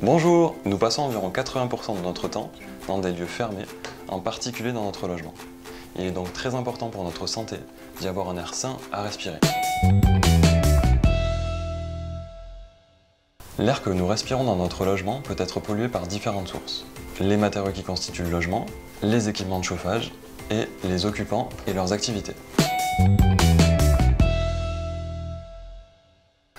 Bonjour, nous passons environ 80% de notre temps dans des lieux fermés, en particulier dans notre logement. Il est donc très important pour notre santé d'y avoir un air sain à respirer. L'air que nous respirons dans notre logement peut être pollué par différentes sources. Les matériaux qui constituent le logement, les équipements de chauffage et les occupants et leurs activités.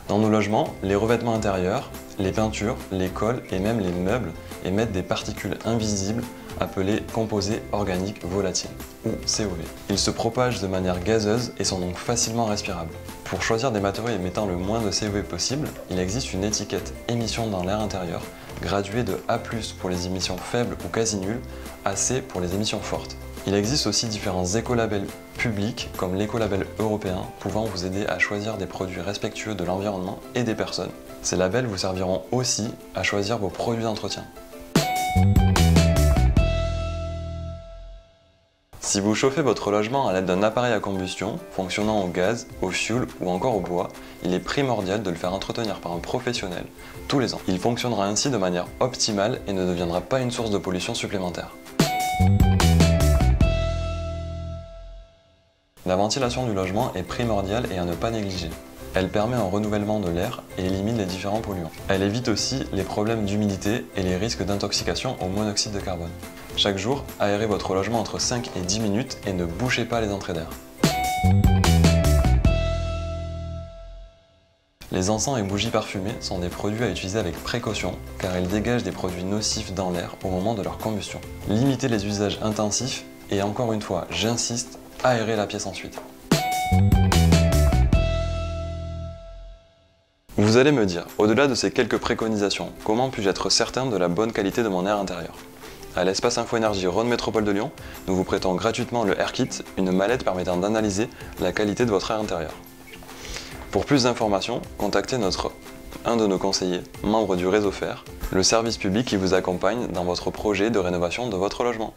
Dans nos logements, les revêtements intérieurs, les peintures, les colles et même les meubles émettent des particules invisibles appelées composés organiques volatiles, ou COV. Ils se propagent de manière gazeuse et sont donc facilement respirables. Pour choisir des matériaux émettant le moins de COV possible, il existe une étiquette émissions dans l'air intérieur graduée de A+ pour les émissions faibles ou quasi nulles à C pour les émissions fortes. Il existe aussi différents écolabels publics comme l'écolabel européen pouvant vous aider à choisir des produits respectueux de l'environnement et des personnes. Ces labels vous serviront aussi à choisir vos produits d'entretien. Si vous chauffez votre logement à l'aide d'un appareil à combustion fonctionnant au gaz, au fioul ou encore au bois, il est primordial de le faire entretenir par un professionnel tous les ans. Il fonctionnera ainsi de manière optimale et ne deviendra pas une source de pollution supplémentaire. La ventilation du logement est primordiale et à ne pas négliger. Elle permet un renouvellement de l'air et élimine les différents polluants. Elle évite aussi les problèmes d'humidité et les risques d'intoxication au monoxyde de carbone. Chaque jour, aérez votre logement entre 5 et 10 minutes et ne bouchez pas les entrées d'air. Les encens et bougies parfumées sont des produits à utiliser avec précaution car ils dégagent des produits nocifs dans l'air au moment de leur combustion. Limitez les usages intensifs et encore une fois, j'insiste, aérez la pièce ensuite. Vous allez me dire, au-delà de ces quelques préconisations, comment puis-je être certain de la bonne qualité de mon air intérieur? À l'espace Info Énergie Rhône Métropole de Lyon, nous vous prêtons gratuitement le Air Kit, une mallette permettant d'analyser la qualité de votre air intérieur. Pour plus d'informations, contactez un de nos conseillers, membre du réseau FER, le service public qui vous accompagne dans votre projet de rénovation de votre logement.